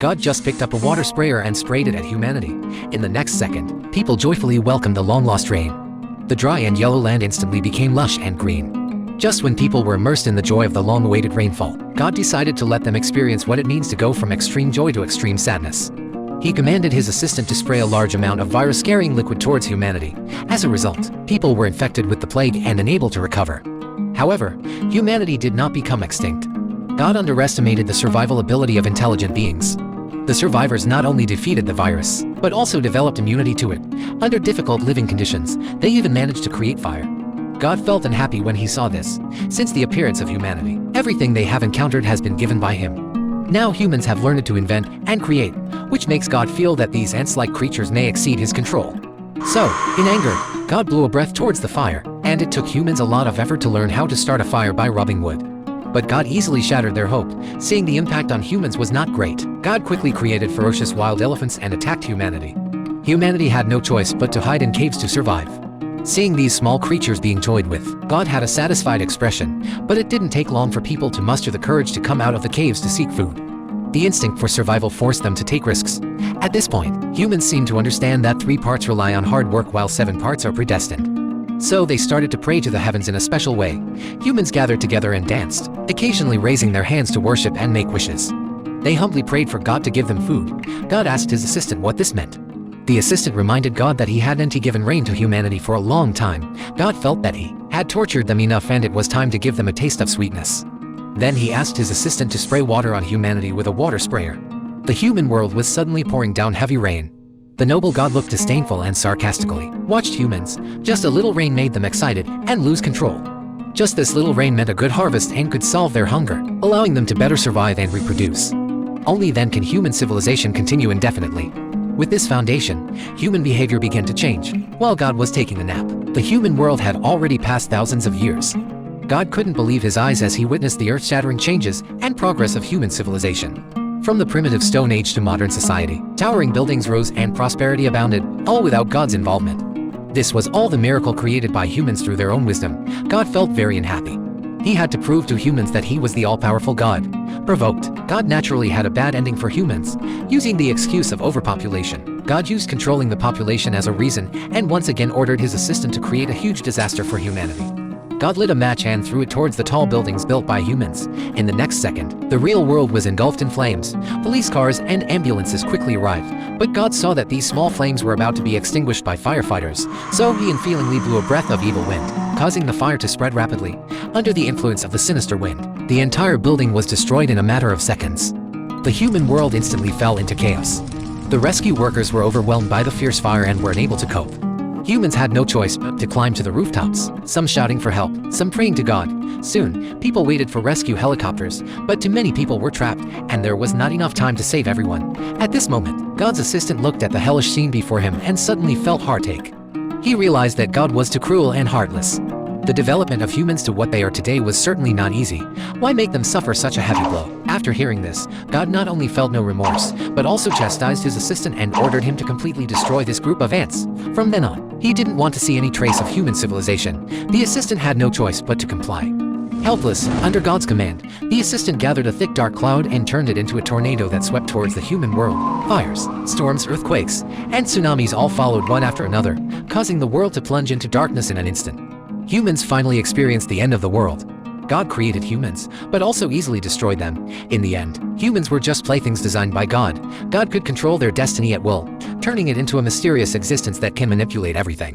God just picked up a water sprayer and sprayed it at humanity. In the next second, people joyfully welcomed the long-lost rain. The dry and yellow land instantly became lush and green. Just when people were immersed in the joy of the long-awaited rainfall, God decided to let them experience what it means to go from extreme joy to extreme sadness. He commanded his assistant to spray a large amount of virus-carrying liquid towards humanity. As a result, people were infected with the plague and unable to recover. However, humanity did not become extinct. God underestimated the survival ability of intelligent beings. The survivors not only defeated the virus, but also developed immunity to it. Under difficult living conditions, they even managed to create fire. God felt unhappy when he saw this. Since the appearance of humanity, everything they have encountered has been given by him. Now humans have learned to invent and create, which makes God feel that these ants-like creatures may exceed his control. So, in anger, God blew a breath towards the fire, and it took humans a lot of effort to learn how to start a fire by rubbing wood. But God easily shattered their hope. Seeing the impact on humans was not great, God quickly created ferocious wild elephants and attacked humanity. Humanity had no choice but to hide in caves to survive. Seeing these small creatures being toyed with, God had a satisfied expression, but it didn't take long for people to muster the courage to come out of the caves to seek food. The instinct for survival forced them to take risks. At this point, humans seemed to understand that 3 parts rely on hard work while 7 parts are predestined. So they started to pray to the heavens in a special way. Humans gathered together and danced, occasionally raising their hands to worship and make wishes. They humbly prayed for God to give them food. God asked his assistant what this meant. The assistant reminded God that he hadn't given rain to humanity for a long time. God felt that he had tortured them enough and it was time to give them a taste of sweetness. Then he asked his assistant to spray water on humanity with a water sprayer. The human world was suddenly pouring down heavy rain. The noble God looked disdainful and sarcastically watched humans. Just a little rain made them excited and lose control. Just this little rain meant a good harvest and could solve their hunger, allowing them to better survive and reproduce. Only then can human civilization continue indefinitely. With this foundation, human behavior began to change. While God was taking a nap, the human world had already passed thousands of years. God couldn't believe his eyes as he witnessed the earth-shattering changes and progress of human civilization. From the primitive Stone Age to modern society, towering buildings rose and prosperity abounded, all without God's involvement. This was all the miracle created by humans through their own wisdom. God felt very unhappy. He had to prove to humans that he was the all-powerful God. Provoked, God naturally had a bad ending for humans. Using the excuse of overpopulation, God used controlling the population as a reason and once again ordered his assistant to create a huge disaster for humanity. God lit a match and threw it towards the tall buildings built by humans. In the next second, the real world was engulfed in flames. Police cars and ambulances quickly arrived, but God saw that these small flames were about to be extinguished by firefighters, so he unfeelingly blew a breath of evil wind, causing the fire to spread rapidly. Under the influence of the sinister wind, the entire building was destroyed in a matter of seconds. The human world instantly fell into chaos. The rescue workers were overwhelmed by the fierce fire and were unable to cope. Humans had no choice but to climb to the rooftops, some shouting for help, some praying to God. Soon, people waited for rescue helicopters, but too many people were trapped, and there was not enough time to save everyone. At this moment, God's assistant looked at the hellish scene before him and suddenly felt heartache. He realized that God was too cruel and heartless. The development of humans to what they are today was certainly not easy. Why make them suffer such a heavy blow? After hearing this, God not only felt no remorse, but also chastised his assistant and ordered him to completely destroy this group of ants. From then on, he didn't want to see any trace of human civilization. The assistant had no choice but to comply. Helpless, under God's command, the assistant gathered a thick dark cloud and turned it into a tornado that swept towards the human world. Fires, storms, earthquakes, and tsunamis all followed one after another, causing the world to plunge into darkness in an instant. Humans finally experienced the end of the world. God created humans, but also easily destroyed them. In the end, humans were just playthings designed by God. God could control their destiny at will, turning it into a mysterious existence that can manipulate everything.